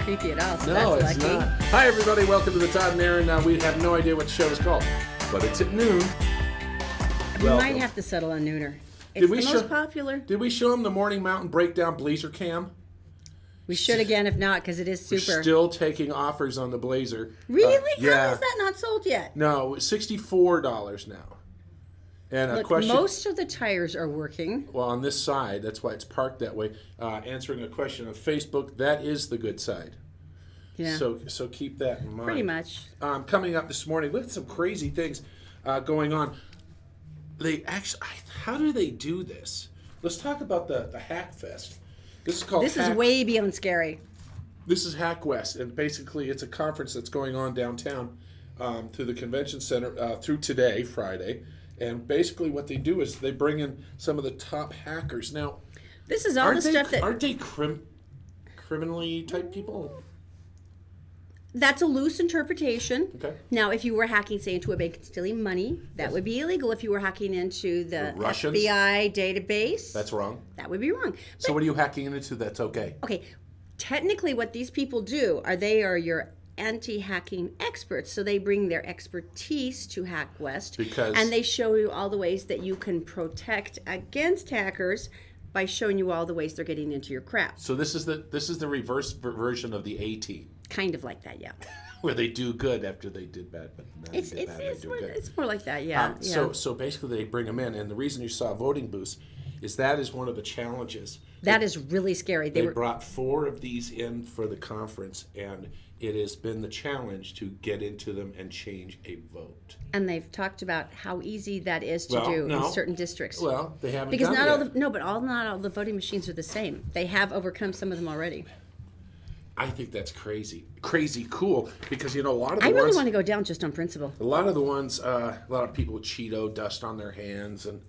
creepy at all, so No, that's it's lucky. not. Hi, everybody. Welcome to the Todd Marins. We have no idea what the show is called, but it's at noon. We might have to settle on nooner. It's the most popular. Did we show them the Morning Mountain Breakdown Blazer Cam? We should again, if not, because it is super. We're still taking offers on the Blazer. Really? Yeah. How is that not sold yet? No, $64 now. And a Look, question. most of the tires are working. Well, on this side, that's why it's parked that way. Answering a question on Facebook, that is the good side. Yeah. So keep that in mind. Pretty much. Coming up this morning, look at some crazy things going on. They actually, how do they do this? Let's talk about the HackFest. This is called. This is way beyond scary. This is HackWest, and basically it's a conference that's going on downtown through the convention center through today, Friday. And basically what they do is they bring in some of the top hackers. Now, this is all the stuff that... Aren't they criminally type people? That's a loose interpretation. Okay. Now, if you were hacking, say, into a bank and stealing money, that would be illegal. If you were hacking into the Russians? FBI database... That's wrong. That would be wrong. So what are you hacking into that's okay? Okay. Technically, what these people do they are your anti-hacking experts. So they bring their expertise to HackWest. And they show you all the ways that you can protect against hackers by showing you all the ways they're getting into your crap. So this is the reverse version of the A-Team. Kind of like that, yeah. Where they do good after they did bad, but then it's more like that, yeah. So basically they bring them in, and the reason you saw voting booths is that is one of the challenges. That is really scary. They brought 4 of these in for the conference, and it has been the challenge to get into them and change a vote. And they've talked about how easy that is to do in certain districts. Well, they haven't because done not all the voting machines are the same. They have overcome some of them already. I think that's crazy cool, because a lot of the I really want to go down just on principle. A lot of the ones, a lot of people with Cheeto dust on their hands and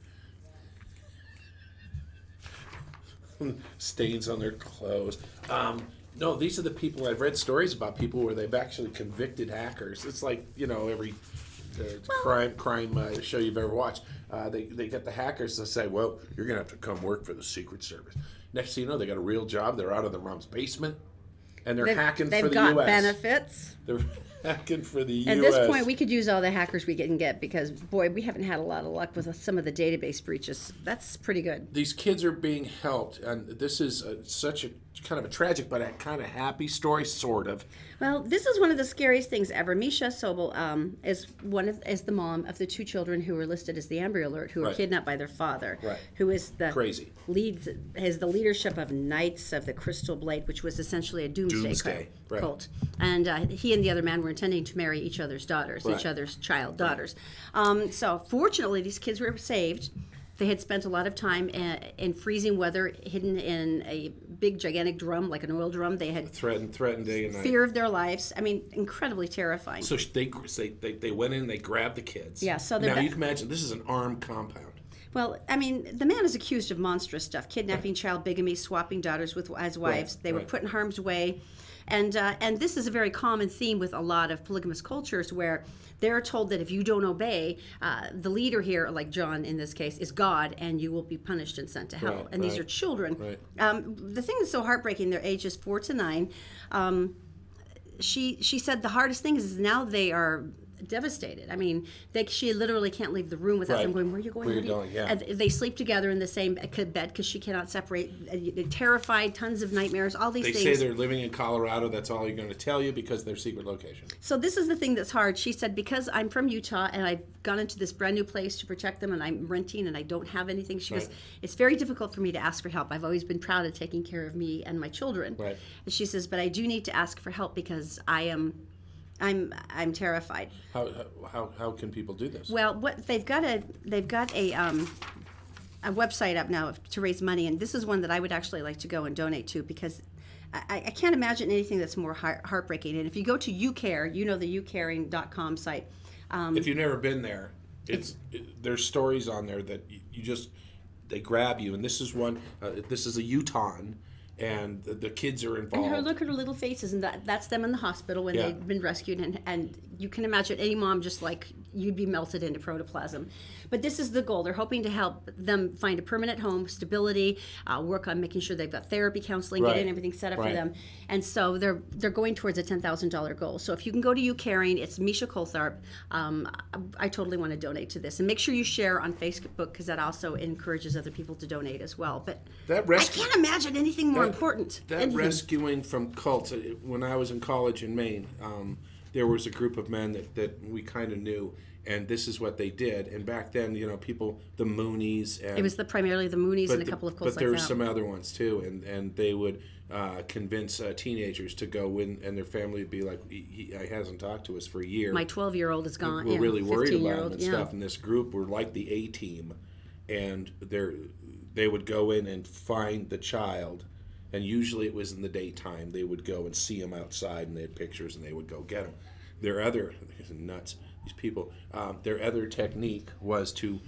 stains on their clothes. No, these are the people I've read stories about people where they've actually convicted hackers. It's like every crime show you've ever watched. They get the hackers to say, "Well, you're gonna have to come work for the Secret Service." Next thing you know, they got a real job. They're out of their mom's basement. And they're hacking for the U.S. They've got benefits. They're hacking for the U.S. At this point, we could use all the hackers we can get because, boy, we haven't had a lot of luck with some of the database breaches. That's pretty good. These kids are being helped, and this is such a kind of a tragic but a kind of happy story, sort of. Well, this is one of the scariest things ever. Misha Sobel is the mom of the 2 children who were listed as the Amber Alert, who were kidnapped by their father, who is the leadership of Knights of the Crystal Blade, which was essentially a doomsday cult. And he and the other man were intending to marry each other's daughters, each other's child daughters. So fortunately, these kids were saved. They had spent a lot of time in freezing weather, hidden in a big, gigantic drum, like an oil drum. They had threatened day and night. Fear of their lives. I mean, incredibly terrifying. So they went in, they grabbed the kids. Yeah. So now you can imagine this is an armed compound. Well, I mean, the man is accused of monstrous stuff: kidnapping, child bigamy, swapping daughters as wives. They were put in harm's way, and this is a very common theme with a lot of polygamous cultures where they're told that if you don't obey, the leader here, like John in this case, is God, and you will be punished and sent to hell. And these are children. The thing that's so heartbreaking, their ages 4 to 9. She said the hardest thing is now they are devastated. I mean, she literally can't leave the room without them going, "Where are you going? Where are you going?" Yeah. And they sleep together in the same bed because she cannot separate. They're terrified, tons of nightmares, all these things. They say they're living in Colorado. That's all you're going to tell you because they're secret location. So this is the thing that's hard. She said, because I'm from Utah and I've gone into this brand new place to protect them and I'm renting and I don't have anything. She goes, it's very difficult for me to ask for help. I've always been proud of taking care of me and my children. And she says, but I do need to ask for help because I'm terrified. How can people do this? Well, they've got a website up now to raise money, and this is one that I would actually like to go and donate to because I can't imagine anything that's more heartbreaking. And if you go to YouCare, the youcaring.com site. If you've never been there, there's stories on there that they grab you, and this is one. This is a Utahn. and the kids are And involved. look at her little faces, and that's them in the hospital when they've been rescued. And you can imagine any mom just like, you'd be melted into protoplasm. But this is the goal. They're hoping to help them find a permanent home, stability, work on making sure they've got therapy, counseling, getting everything set up for them. And so they're going towards a $10,000 goal. So if you can go to You Caring, it's Misha Coltharp. I totally want to donate to this. And make sure you share on Facebook, because that also encourages other people to donate as well. But I can't imagine anything more important. That rescuing from cults, when I was in college in Maine, there was a group of men that we kind of knew, and this is what they did. And back then, people, the Moonies. And, it was primarily the Moonies and a couple of cults like that. But there were some other ones too, and they would convince teenagers to go in, and their family would be like, he hasn't talked to us for a year. My 12-year-old is gone. We're really worried about him and stuff. And this group were like the A-team, and they would go in and find the child. And usually it was in the daytime. They would go and see him outside, and they had pictures, and they would go get him. Their other nuts, these people. Their other technique was to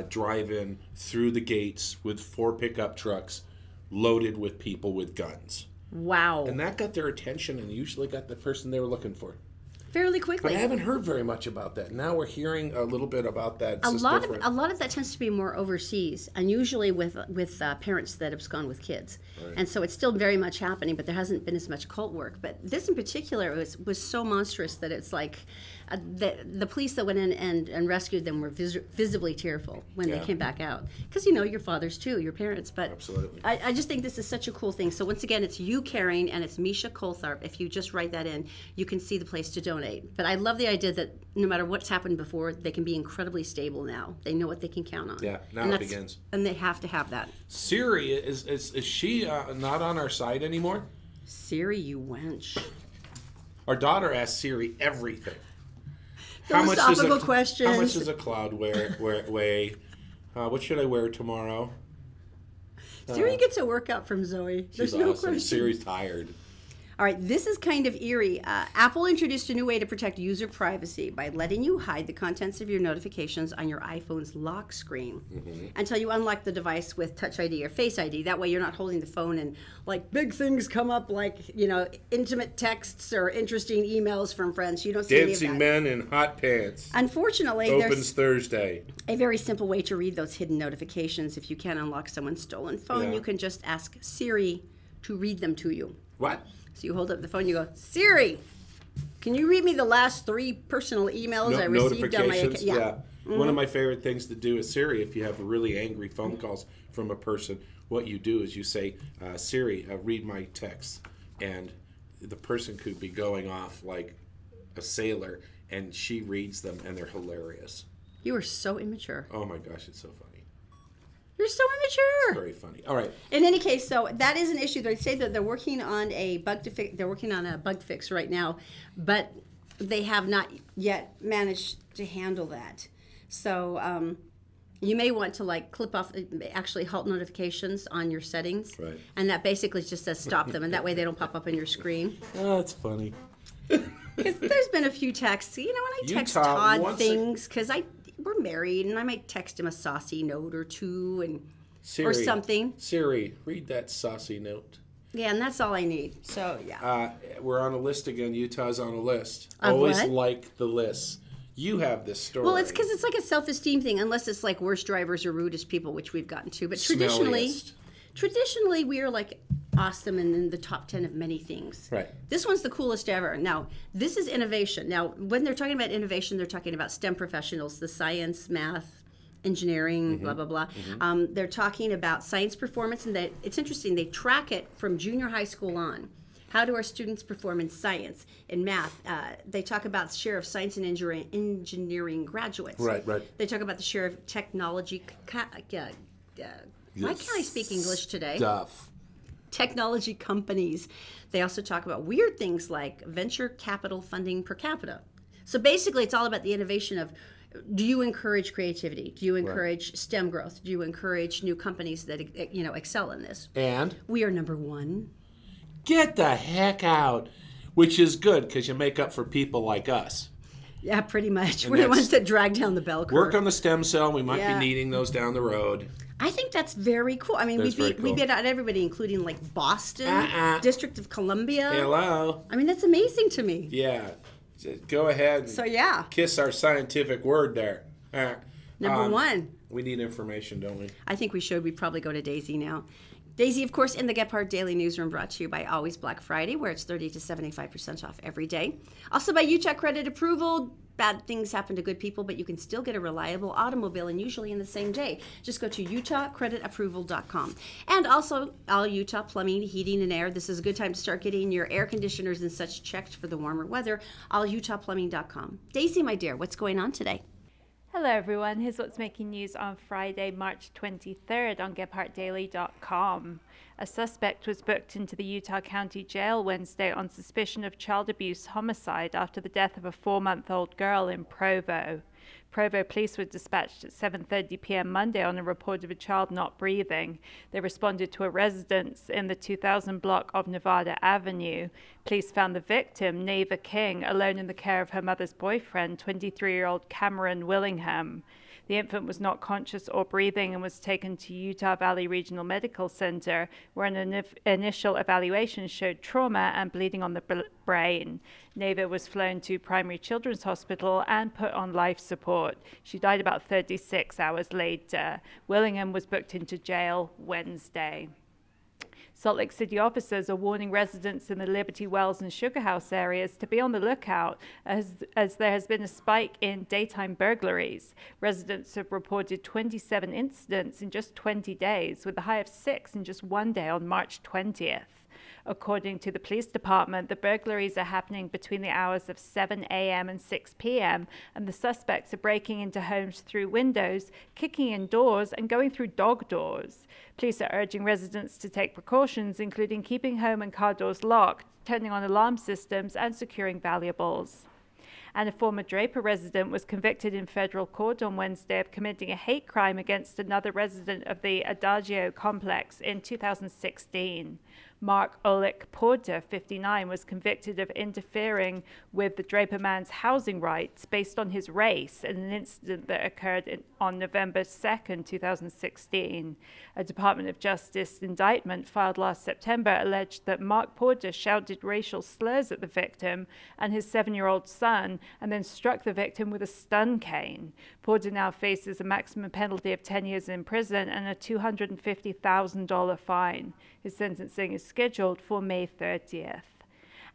drive in through the gates with 4 pickup trucks loaded with people with guns. Wow! And that got their attention, and usually got the person they were looking for. Fairly quickly. But I haven't heard very much about that. Now we're hearing a little bit about that. A lot of that tends to be more overseas, and usually with parents that abscond with kids. Right. And so it's still very much happening, but there hasn't been as much cult work. But this in particular was so monstrous that it's like the police that went in and rescued them were visibly tearful when they came back out. Because, your fathers too, your parents. But absolutely. I just think this is such a cool thing. So once again, it's You Caring, and it's Misha Coltharp. If you just write that in, you can see the place to donate. But I love the idea that no matter what's happened before, they can be incredibly stable now. They know what they can count on. Yeah, now it begins. And they have to have that. Siri, is she not on our side anymore? Siri, you wench. Our daughter asks Siri everything. Philosophical questions. How much does a cloud weigh? What should I wear tomorrow? Siri gets a workout from Zoe. There's no question. Siri's tired. All right, this is kind of eerie. Apple introduced a new way to protect user privacy by letting you hide the contents of your notifications on your iPhone's lock screen until you unlock the device with Touch ID or Face ID. That way you're not holding the phone and like big things come up like, intimate texts or interesting emails from friends. You don't see Dancing any of that. men in hot pants. Unfortunately, opens Thursday. A very simple way to read those hidden notifications. If you can't unlock someone's stolen phone, you can just ask Siri to read them to you. What? So you hold up the phone and you go, Siri, can you read me the last 3 personal emails I received on my account? Yeah. One of my favorite things to do is Siri, if you have really angry phone calls from a person, what you do is you say, Siri, read my texts. And the person could be going off like a sailor, and she reads them, and they're hilarious. You are so immature. Oh my gosh, it's so funny. You're so immature. It's very funny. All right. In any case, so that is an issue. They say that they're working on a bug to fix. They're working on a bug fix right now, but they have not yet managed to handle that. So you may want to clip off, actually halt notifications on your settings, right? And that basically just says stop them, and that way they don't pop up on your screen. Oh, that's funny. Because there's been a few texts. When I text Todd things, because we're married, and I might text him a saucy note or two, or something. Siri, read that saucy note. Yeah, and that's all I need. So yeah. We're on a list again. Utah's on a list. Of Always what? like the lists. You have this story. Well, it's because it's like a self-esteem thing, unless it's like worst drivers or rudest people, which we've gotten to. But traditionally, we are like awesome and in the top 10 of many things. Right. This one's the coolest ever. Now, this is innovation. Now, when they're talking about innovation, they're talking about STEM professionals, the science, math, engineering, blah, blah, blah. They're talking about science performance, and it's interesting. They track it from junior high school on. How do our students perform in science, in math? They talk about the share of science and engineering graduates. Right. They talk about the share of technology. Why can't I speak English today? Technology companies. They also talk about weird things like venture capital funding per capita. So basically, it's all about the innovation of, do you encourage creativity? Do you encourage STEM growth? Do you encourage new companies that excel in this? And we are number 1. Get the heck out, which is good because you make up for people like us. Yeah, pretty much. And We're the ones that drag down the bell curve. Work on the stem cell. We might be needing those down the road. I think that's very cool. I mean, we beat out everybody, including like Boston, District of Columbia. Hello. I mean, that's amazing to me. Yeah. Go ahead and kiss our scientific word there. Number one. We need information, don't we? I think we should. We probably go to Daisy now. Daisy, of course, in the Gephardt Daily Newsroom, brought to you by Always Black Friday, where it's 30 to 75% off every day. Also by Utah Credit Approval. Bad things happen to good people, but you can still get a reliable automobile, and usually in the same day. Just go to utahcreditapproval.com. And also, All Utah Plumbing, Heating, and Air. This is a good time to start getting your air conditioners and such checked for the warmer weather. allutahplumbing.com. Daisy, my dear, what's going on today? Hello everyone, here's what's making news on Friday, March 23rd on GephartDaily.com. A suspect was booked into the Utah County Jail Wednesday on suspicion of child abuse homicide after the death of a 4-month-old girl in Provo. Provo police were dispatched at 7:30 p.m. Monday on a report of a child not breathing. They responded to a residence in the 2000 block of Nevada Avenue. Police found the victim, Neva King, alone in the care of her mother's boyfriend, 23-year-old Cameron Willingham. The infant was not conscious or breathing and was taken to Utah Valley Regional Medical Center, where an initial evaluation showed trauma and bleeding on the brain. Neva was flown to Primary Children's Hospital and put on life support. She died about 36 hours later. Willingham was booked into jail Wednesday. Salt Lake City officers are warning residents in the Liberty Wells and Sugar House areas to be on the lookout as there has been a spike in daytime burglaries. Residents have reported 27 incidents in just 20 days, with a high of 6 in just one day on March 20th. According to the police department, the burglaries are happening between the hours of 7 a.m. and 6 p.m., and the suspects are breaking into homes through windows, kicking in doors, and going through dog doors. Police are urging residents to take precautions, including keeping home and car doors locked, turning on alarm systems, and securing valuables. And a former Draper resident was convicted in federal court on Wednesday of committing a hate crime against another resident of the Adagio complex in 2016. Mark Oleg Porter, 59, was convicted of interfering with the Draper man's housing rights based on his race in an incident that occurred on November 2nd, 2016. A Department of Justice indictment filed last September alleged that Mark Porter shouted racial slurs at the victim and his 7-year-old son and then struck the victim with a stun cane. Porter now faces a maximum penalty of 10 years in prison and a $250,000 fine. His sentencing is scheduled for May 30th.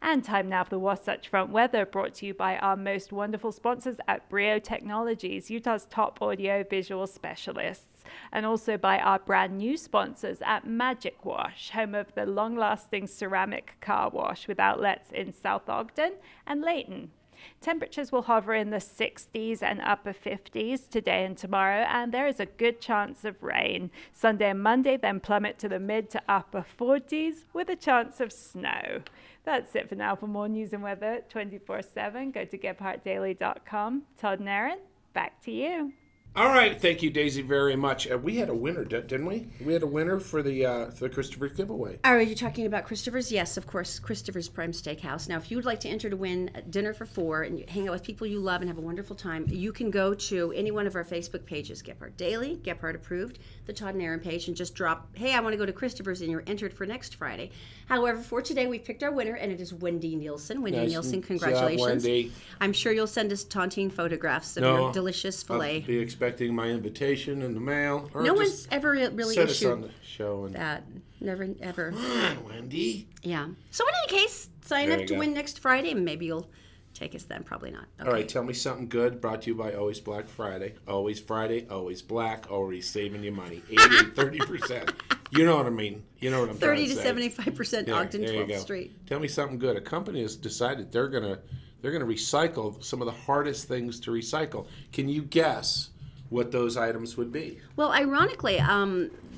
And time now for the Wasatch Front weather, brought to you by our most wonderful sponsors at Brio Technologies, Utah's top audio-visual specialists, and also by our brand new sponsors at Magic Wash, home of the long-lasting ceramic car wash with outlets in South Ogden and Layton. Temperatures will hover in the 60s and upper 50s today and tomorrow, and there is a good chance of rain. Sunday and Monday then plummet to the mid to upper 40s with a chance of snow. That's it for now. For more news and weather 24/7, go to GephartDaily.com. Todd and Erin, back to you. All right, thank you, Daisy, very much. We had a winner, didn't we? We had a winner for the Christopher's giveaway. Are you talking about Christopher's? Yes, of course, Christopher's Prime Steakhouse. Now, if you would like to enter to win dinner for 4 and hang out with people you love and have a wonderful time, you can go to any one of our Facebook pages, Gephardt Daily, Gephardt Approved, the Todd and Erin page, and just drop, hey, I want to go to Christopher's, and you're entered for next Friday. However, for today, we've picked our winner, and it is Wendy Nielsen. Wendy Nielsen, congratulations. Job, Wendy. I'm sure you'll send us taunting photographs of your delicious filet. I'll be expecting my invitation in the mail. No one's ever really set issued us on the show and that. Never, ever. Come on, Wendy. Yeah. So in any case, sign up to win next Friday, and maybe you'll take us then. Probably not. Okay. All right, tell me something good. Brought to you by Always Black Friday. Always Friday, always black, always saving you money. 80 to 30%. You know what I mean. You know what I'm 30 to to 75% Ogden 12th Street. Tell me something good. A company has decided they're gonna recycle some of the hardest things to recycle. Can you guess what those items would be? Well, ironically,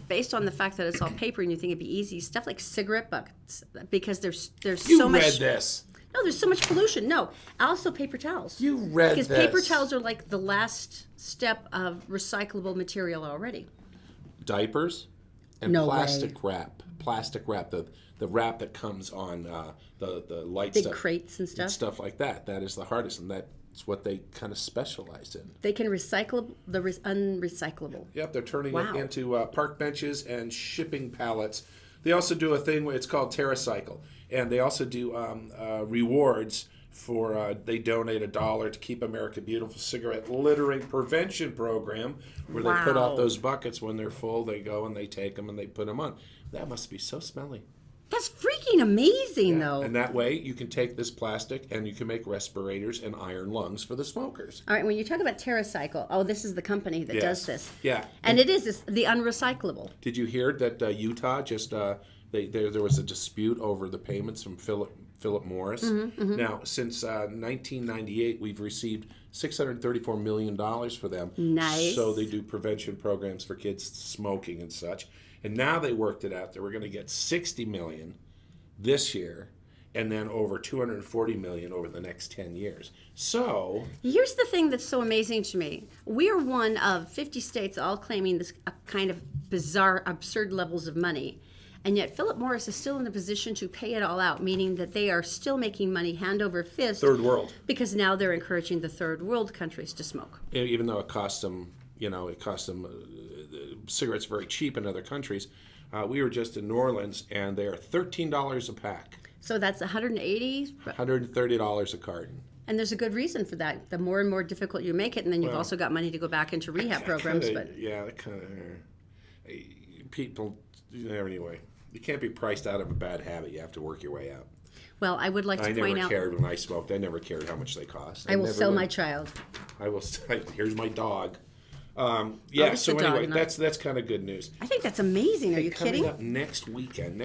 based on the fact that it's all paper and you think it'd be easy, stuff like cigarette buckets, because there's so much. You read this. No, there's so much pollution. No, also paper towels. You read this. Because paper towels are like the last step of recyclable material already. Diapers and plastic wrap. Plastic wrap, the wrap that comes on the light big stuff. Big crates and stuff. And stuff like that. That is the hardest, and that It's what they kind of specialize in. They can recycle the unrecyclable. Yep, they're turning Wow. it into park benches and shipping pallets. They also do a thing where it's called TerraCycle, and they also do rewards for they donate $1 to Keep America Beautiful cigarette littering prevention program, where they put out Wow. those buckets when they're full. They go and they take them and they put them on. That must be so smelly. That's freaking amazing, though. And that way you can take this plastic and you can make respirators and iron lungs for the smokers. All right, when you talk about TerraCycle, this is the company that does this. Yeah. And it's the unrecyclable. Did you hear that Utah just there was a dispute over the payments from Philip Morris? Now, since 1998, we've received $634 million for them. Nice. So they do prevention programs for kids smoking and such. And now they worked it out that we're going to get $60 million this year, and then over $240 million over the next 10 years. So Here's the thing that's so amazing to me. We are one of 50 states all claiming this kind of bizarre, absurd levels of money. And yet Philip Morris is still in a position to pay it all out, meaning that they are still making money hand over fist. third world. Because now they're encouraging the third world countries to smoke. Even though it costs them, cigarettes very cheap in other countries. We were just in New Orleans, and they are $13 a pack, So that's $180. $130 a carton. And there's a good reason for that. The more and more difficult you make it, and then you've also got money to go back into rehab programs. But Yeah, that kind of people. Anyway, you can't be priced out of a bad habit. You have to work your way out. well, I would like to I point never out. cared when I smoked. I never cared how much they cost. I will never sell would. my child. I will. Here's my dog. Yeah. it's So the dog, anyway, not- that's kind of good news. I think that's amazing. Are you Coming kidding? up next weekend,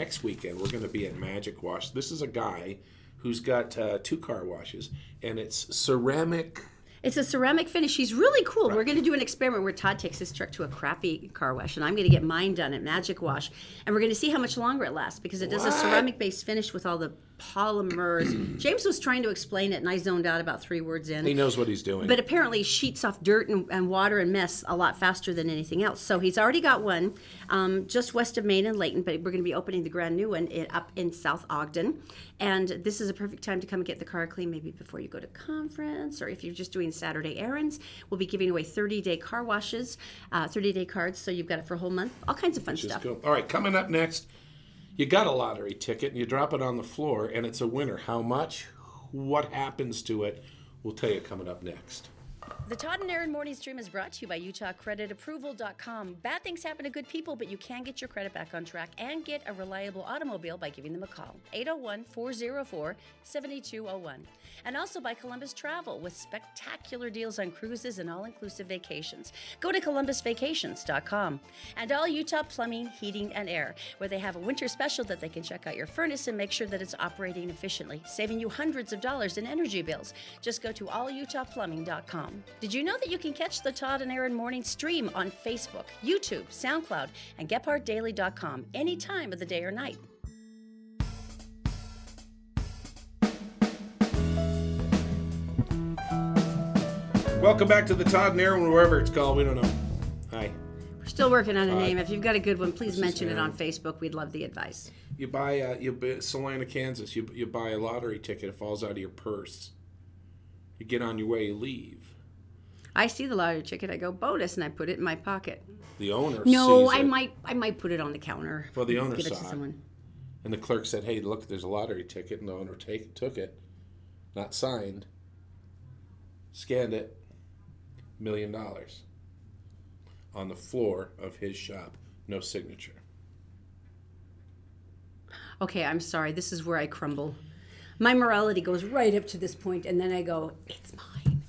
we're going to be at Magic Wash. This is a guy who's got 2 car washes, and it's ceramic. It's a ceramic finish. He's really cool. We're going to do an experiment where Todd takes his truck to a crappy car wash, and I'm going to get mine done at Magic Wash, and we're going to see how much longer it lasts because it does a What? ceramic-based finish with all the polymers. James was trying to explain it, and I zoned out about 3 words in. He knows what he's doing. But apparently sheets off dirt and water and mess a lot faster than anything else. So he's already got one just west of Maine and Layton, but we're going to be opening the brand new one up in South Ogden. And this is a perfect time to come and get the car clean, maybe before you go to conference, or if you're just doing Saturday errands. We'll be giving away 30-day car washes, 30-day cards, so you've got it for a whole month. All kinds of fun Which is stuff. cool. All right, coming up next, you got a lottery ticket and you drop it on the floor and it's a winner. How much? What happens to it? We'll tell you coming up next. The Todd and Erin Mortys Dream is brought to you by UtahCreditApproval.com. Bad things happen to good people, but you can get your credit back on track and get a reliable automobile by giving them a call. 801-404-7201. And also by Columbus Travel with spectacular deals on cruises and all-inclusive vacations. Go to ColumbusVacations.com. And All Utah Plumbing, Heating, and Air, where they have a winter special that they can check out your furnace and make sure that it's operating efficiently, saving you hundreds of dollars in energy bills. Just go to AllUtahPlumbing.com. Did you know that you can catch the Todd and Erin Morning Stream on Facebook, YouTube, SoundCloud, and GephartDaily.com any time of the day or night? Welcome back to the Todd and Erin, wherever it's called. We don't know. Hi. We're still working on a name. If you've got a good one, please is mention it on Erin. Facebook. We'd love the advice. You buy Salina, Kansas. You buy a lottery ticket. It falls out of your purse. You get on your way. You leave. I see the lottery ticket. I go bonus, and I put it in my pocket. The owner No, sees I it. might put it on the counter. Well, the owner Give it to saw it. someone. And the clerk said, "Hey, look, there's a lottery ticket." And the owner took it, not signed, scanned it, $1 million on the floor of his shop, no signature. Okay, I'm sorry. This is where I crumble. My morality goes right up to this point, and then I go, it's mine.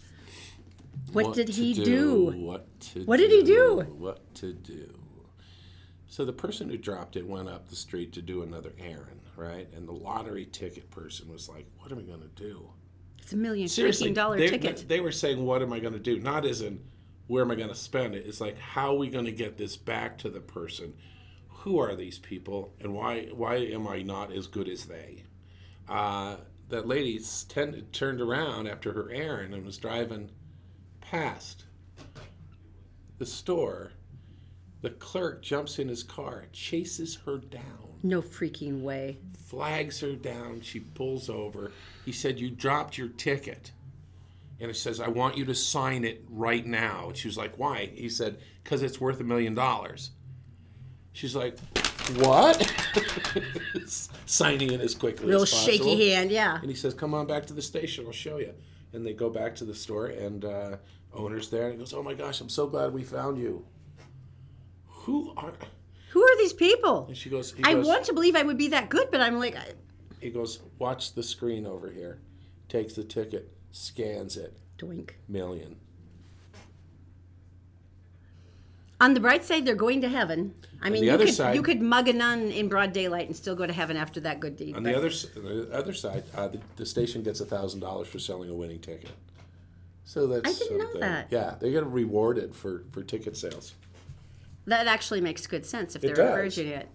What did he do? What did he do? What to do? So the person who dropped it went up the street to do another errand, right? And the lottery ticket person was like, "What are we going to do?" It's $1 million Seriously, freaking they, ticket. they were saying, "What am I going to do?" Not as in, "Where am I going to spend it?" It's like, "How are we going to get this back to the person? Who are these people, and why am I not as good as they?" That lady turned around after her errand and was driving past the store. The clerk jumps in his car, chases her down, No freaking way. flags her down. She pulls over. He said, "You dropped your ticket." And he says, I want you to sign it right now. And she was like, why? He said, because it's worth $1 million. She's like, what? Signing it as quickly Real as possible. shaky hand, yeah. And he says, come on back to the station. I'll show you. And they go back to the store, and owner's there. And he goes, oh, my gosh, I'm so glad we found you. Who are these people? And she goes, I want to believe I would be that good, but I'm like... He goes, watch the screen over here. Takes the ticket, scans it. Doink. $1 million. On the bright side, they're going to heaven. I mean, you could mug a nun in broad daylight and still go to heaven after that good deed. On the other side, the station gets $1,000 for selling a winning ticket. So that's I didn't know that. Yeah, they get rewarded for ticket sales. That actually makes good sense if they're It does. encouraging it.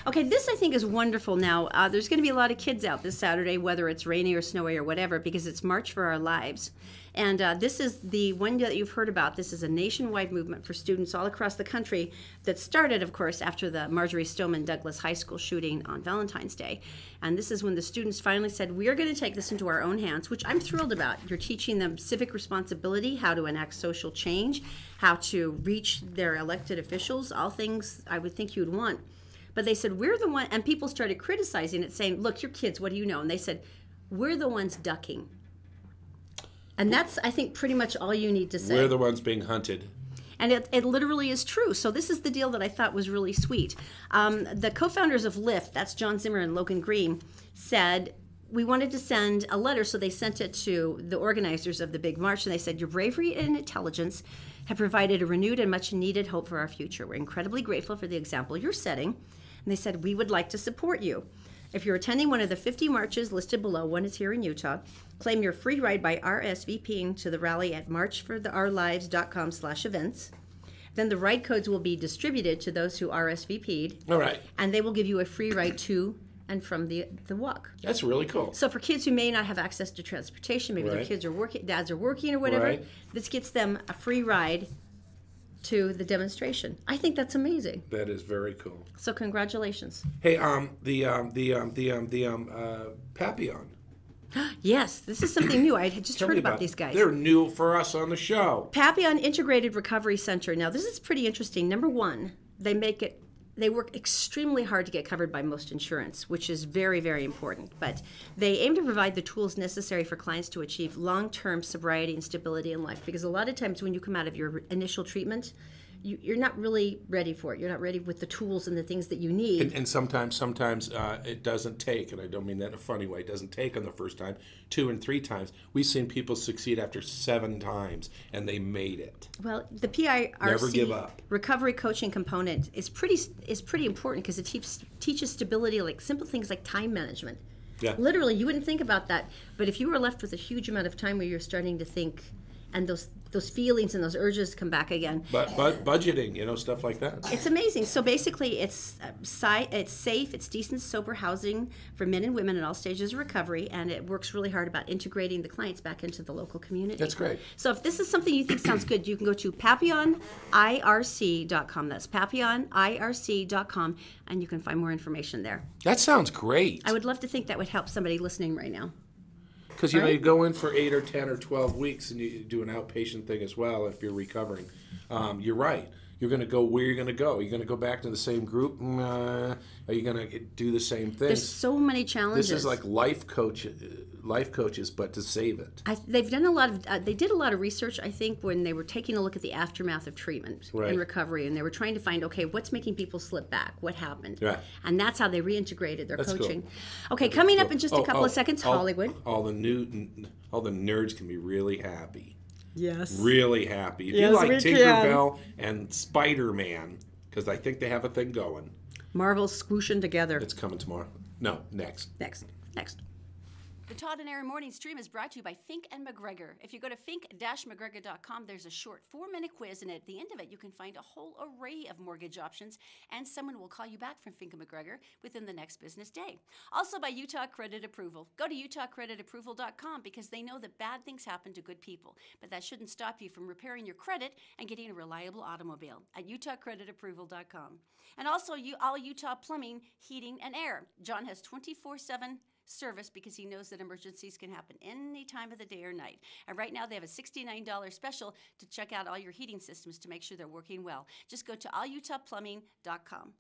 Okay, this I think is wonderful now. There's going to be a lot of kids out this Saturday, whether it's rainy or snowy or whatever, because it's March for Our Lives. And this is the one that you've heard about. This is a nationwide movement for students all across the country that started, of course, after the Marjorie Stoneman Douglas High School shooting on Valentine's Day. And this is when the students finally said, we are going to take this into our own hands, which I'm thrilled about. You're teaching them civic responsibility, how to enact social change, how to reach their elected officials, all things I would think you'd want. But they said, we're the one, and people started criticizing it, saying, look, you're kids, what do you know? And they said, we're the ones ducking. And that's, I think, pretty much all you need to say. We're the ones being hunted. And it literally is true. So this is the deal that I thought was really sweet. The co-founders of Lyft, that's John Zimmer and Logan Green, said, we wanted to send a letter, so they sent it to the organizers of the big march, and they said, your bravery and intelligence have provided a renewed and much needed hope for our future. We're incredibly grateful for the example you're setting. And they said, we would like to support you. If you're attending one of the 50 marches listed below, one is here in Utah, claim your free ride by RSVPing to the rally at marchforourlives.com/events. Then the ride codes will be distributed to those who RSVP'd. All right. And they will give you a free ride to and from the walk. That's really cool. So for kids who may not have access to transportation, maybe their kids are working, dads are working or whatever, this gets them a free ride to the demonstration. I think that's amazing. That is very cool. So congratulations. Hey, Papillon. Yes, this is something new. I had just heard about these guys. They're new for us on the show. Papillon Integrated Recovery Center. Now, this is pretty interesting. Number one, they work extremely hard to get covered by most insurance, which is very, very important. But they aim to provide the tools necessary for clients to achieve long-term sobriety and stability in life. Because a lot of times when you come out of your initial treatment, you're not really ready for it. You're not ready with the tools and the things that you need. And sometimes it doesn't take, and I don't mean that in a funny way, it doesn't take on the first time, 2 and 3 times. We've seen people succeed after 7 times, and they made it. Well, the PIRC Never give up. recovery coaching component is pretty important because it teaches stability, like simple things like time management. Yeah. Literally, you wouldn't think about that, but if you were left with a huge amount of time where you're starting to think, and those feelings and those urges come back again. But budgeting, stuff like that. It's amazing. So basically, it's safe, it's decent, sober housing for men and women at all stages of recovery, and it works really hard about integrating the clients back into the local community. That's great. So if this is something you think sounds good, you can go to papillonirc.com. That's papillonirc.com, and you can find more information there. That sounds great. I would love to think that would help somebody listening right now. Because you go in for 8 or 10 or 12 weeks, and you do an outpatient thing as well if you're recovering. You're right. You're going to go where you're going to go. You're going to go back to the same group. Are you going to do the same thing? There's so many challenges. This is like life coaches, but to save it. They've done they did a lot of research, I think, when they were taking a look at the aftermath of treatment and recovery, and they were trying to find, okay, what's making people slip back? What happened? Right. And that's how they reintegrated their coaching. Cool. Okay, coming up in just a couple of seconds, Hollywood. All the nerds can be really happy. Yes. Really happy. If you like Tinkerbell and Spider-Man, because I think they have a thing going. Marvel's squooshing together. It's coming tomorrow. No, next. Next. The Todd and Erin Morning Stream is brought to you by Fink and McGregor. If you go to fink-mcgregor.com, there's a short 4-minute quiz, and at the end of it, you can find a whole array of mortgage options, and someone will call you back from Fink and McGregor within the next business day. Also by Utah Credit Approval. Go to utahcreditapproval.com because they know that bad things happen to good people, but that shouldn't stop you from repairing your credit and getting a reliable automobile at utahcreditapproval.com. And also all Utah plumbing, heating, and air. John has 24/7 service because he knows that emergencies can happen any time of the day or night. And right now they have a $69 special to check out all your heating systems to make sure they're working well. Just go to allutahplumbing.com.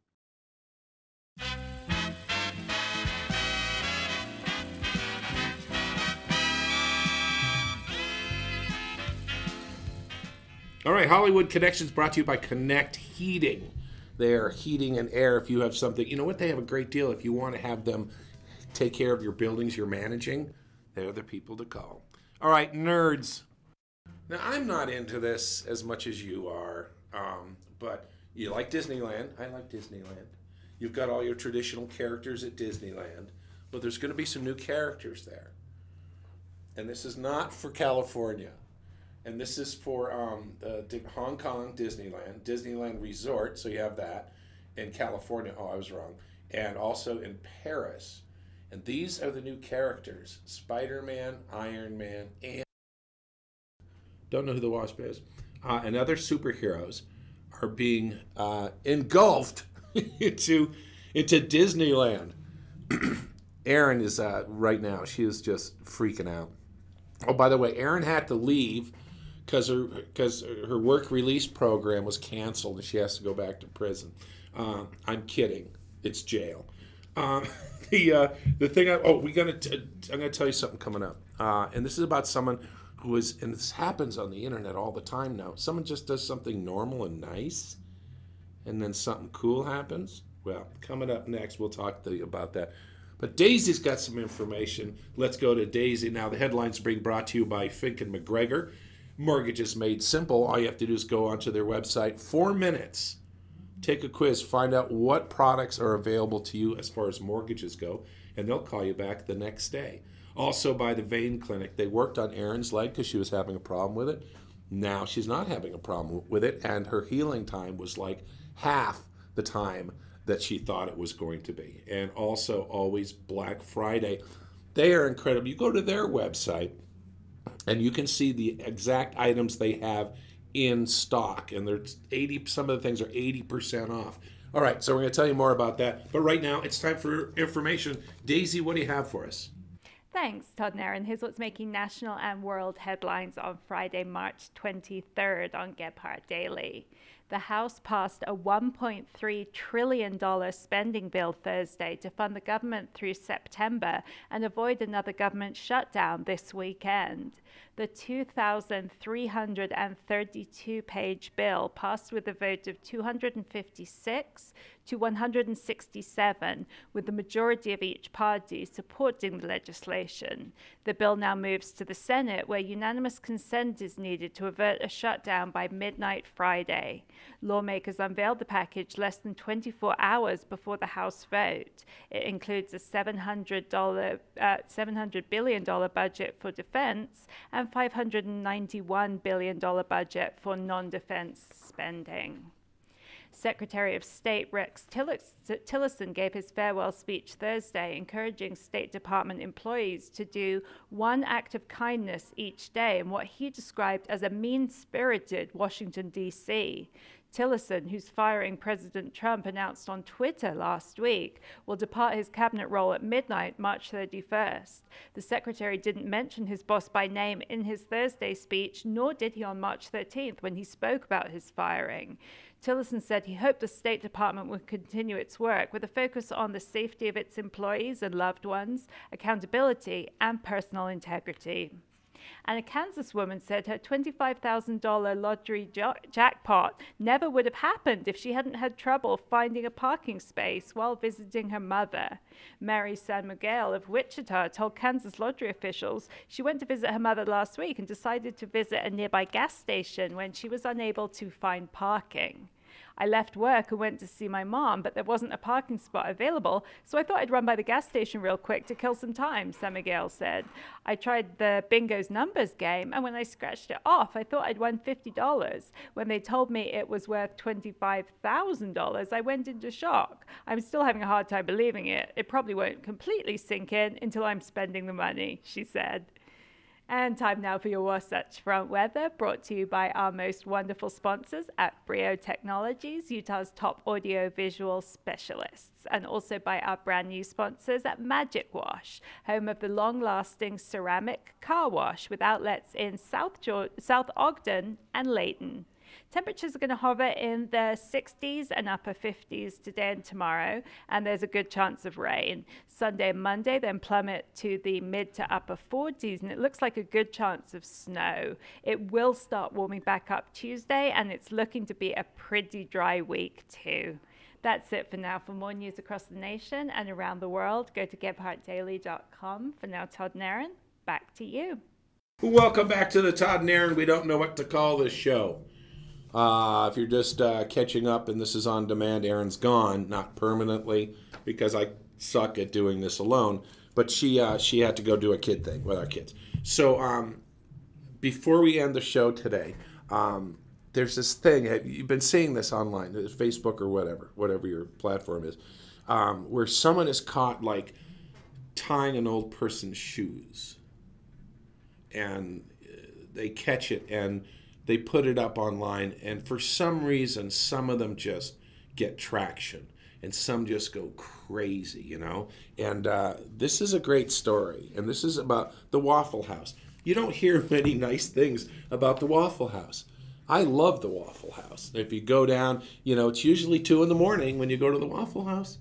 All right, Hollywood Connections brought to you by Connect Heating. They are heating and air. If you have something, you know what, they have a great deal. If you want to have them take care of your buildings you're managing, they're the people to call. All right, nerds. Now, I'm not into this as much as you are, but you like Disneyland. I like Disneyland. You've got all your traditional characters at Disneyland, but there's going to be some new characters there. And this is not for California. And this is for Hong Kong Disneyland, Disneyland Resort, so you have that. In California, oh, I was wrong. And also in Paris. And these are the new characters, Spider-Man, Iron Man, and don't know who the Wasp is, and other superheroes are being engulfed into Disneyland. Erin is right now, she is just freaking out. Oh, by the way, Erin had to leave because her work release program was canceled and she has to go back to prison. I'm kidding. It's jail. The thing I'm gonna tell you something coming up, and this is about someone who is, and this happens on the internet all the time now. Someone just does something normal and nice, and then something cool happens. Well, coming up next, we'll talk to you about that. But Daisy's got some information. Let's go to Daisy now. The headlines are being brought to you by Fink and McGregor. Mortgages Made Simple. All you have to do is go onto their website. 4 minutes. Take a quiz. Find out what products are available to you as far as mortgages go, and they'll call you back the next day. Also by the Vein Clinic. They worked on Erin's leg because she was having a problem with it. Now she's not having a problem with it, and her healing time was like half the time that she thought it was going to be. And also always Black Friday. They are incredible. You go to their website and you can see the exact items they have in stock, and there's some of the things are 80% off. All right, so we're going to tell you more about that. But right now, it's time for information. Daisy, what do you have for us? Thanks, Todd and Erin. Here's what's making national and world headlines on Friday, March 23rd on Gebhardt Daily. The House passed a $1.3 trillion spending bill Thursday to fund the government through September and avoid another government shutdown this weekend. The 2,332-page bill passed with a vote of 256 to 167, with the majority of each party supporting the legislation. The bill now moves to the Senate, where unanimous consent is needed to avert a shutdown by midnight Friday. Lawmakers unveiled the package less than 24 hours before the House vote. It includes a $700 billion budget for defense and $591 billion budget for non-defense spending. Secretary of State Rex Tillerson gave his farewell speech Thursday, encouraging State Department employees to do one act of kindness each day in what he described as a mean-spirited Washington, D.C. Tillerson, who's firing President Trump, announced on Twitter last week, will depart his cabinet role at midnight, March 31st. The secretary didn't mention his boss by name in his Thursday speech, nor did he on March 13th when he spoke about his firing. Tillerson said he hoped the State Department would continue its work with a focus on the safety of its employees and loved ones, accountability, and personal integrity. And a Kansas woman said her $25,000 lottery jackpot never would have happened if she hadn't had trouble finding a parking space while visiting her mother. Mary San Miguel of Wichita told Kansas lottery officials she went to visit her mother last week and decided to visit a nearby gas station when she was unable to find parking. I left work and went to see my mom, but there wasn't a parking spot available, so I thought I'd run by the gas station real quick to kill some time, San Miguel said. I tried the Bingo's numbers game, and when I scratched it off, I thought I'd won $50. When they told me it was worth $25,000, I went into shock. I'm still having a hard time believing it. It probably won't completely sink in until I'm spending the money, she said. And time now for your Wasatch Front weather, brought to you by our most wonderful sponsors at Brio Technologies, Utah's top audio-visual specialists, and also by our brand new sponsors at Magic Wash, home of the long-lasting ceramic car wash with outlets in South Ogden and Layton. Temperatures are going to hover in the 60s and upper 50s today and tomorrow, and there's a good chance of rain. Sunday and Monday then plummet to the mid to upper 40s, and it looks like a good chance of snow. It will start warming back up Tuesday, and it's looking to be a pretty dry week too. That's it for now. For more news across the nation and around the world, go to GebhartDaily.com. For now, Todd and Erin, back to you. Welcome back to the Todd and Erin. We don't know what to call this show. If you're just catching up and this is on demand, Erin's gone, not permanently, because I suck at doing this alone. But she had to go do a kid thing with our kids. So before we end the show today, there's this thing. You've been seeing this online, Facebook or whatever your platform is, where someone is caught like tying an old person's shoes, and they catch it and they put it up online, and for some reason, some of them just get traction, and some just go crazy, you know? And this is a great story, and this is about the Waffle House. You don't hear many nice things about the Waffle House. I love the Waffle House. If you go down, you know, it's usually 2 in the morning when you go to the Waffle House,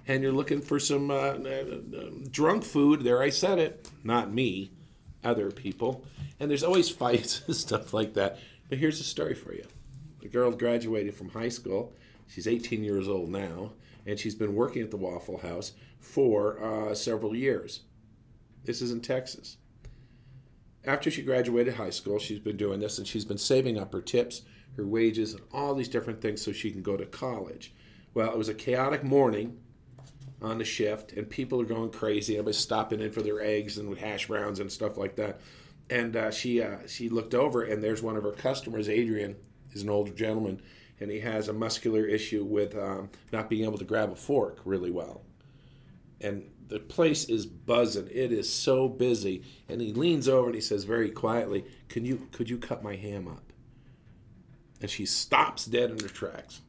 and you're looking for some drunk food. There, I said it. Not me, other people. And there's always fights and stuff like that. But here's a story for you. The girl graduated from high school. She's 18 years old now, and she's been working at the Waffle House for several years. This is in Texas. After she graduated high school, she's been doing this, and she's been saving up her tips, her wages, and all these different things so she can go to college. Well, it was a chaotic morning on the shift, and people are going crazy. Everybody's stopping in for their eggs and hash browns and stuff like that. And she looked over, and there's one of her customers, Adrian, is an older gentleman, and he has a muscular issue with not being able to grab a fork really well. And the place is buzzing. It is so busy. And he leans over and he says very quietly, could you cut my ham up? And she stops dead in her tracks.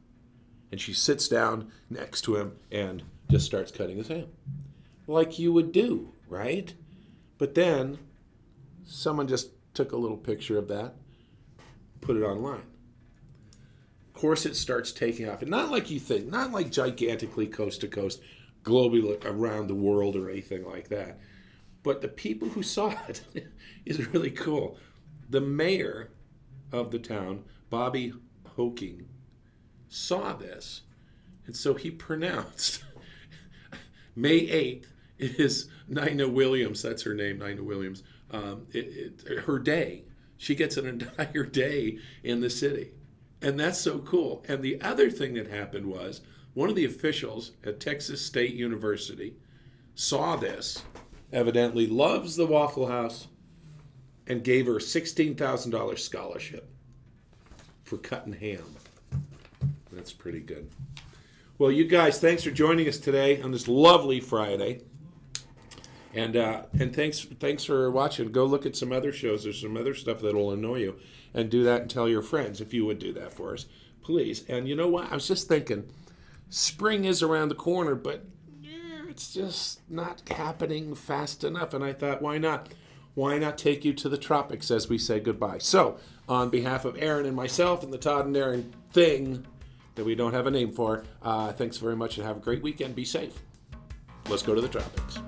And she sits down next to him and just starts cutting his ham. Like you would do, right? But then someone just took a little picture of that, put it online. Of course, it starts taking off. And not like you think, not like gigantically coast to coast, globally around the world or anything like that. But the people who saw it is really cool. The mayor of the town, Bobby Hoking, saw this. And so he pronounced May 8th is Nina Williams, that's her name, Nina Williams, her day. She gets an entire day in the city. And that's so cool. And the other thing that happened was one of the officials at Texas State University saw this, evidently loves the Waffle House, and gave her a $16,000 scholarship for cutting ham. That's pretty good. Well, you guys, thanks for joining us today on this lovely Friday. And thanks for watching. Go look at some other shows. There's some other stuff that will annoy you. And do that and tell your friends if you would do that for us, please. And you know what? I was just thinking, spring is around the corner, but it's just not happening fast enough. And I thought, why not? Why not take you to the tropics as we say goodbye? So, on behalf of Erin and myself and the Todd and Erin thing that we don't have a name for, thanks very much and have a great weekend. Be safe. Let's go to the tropics.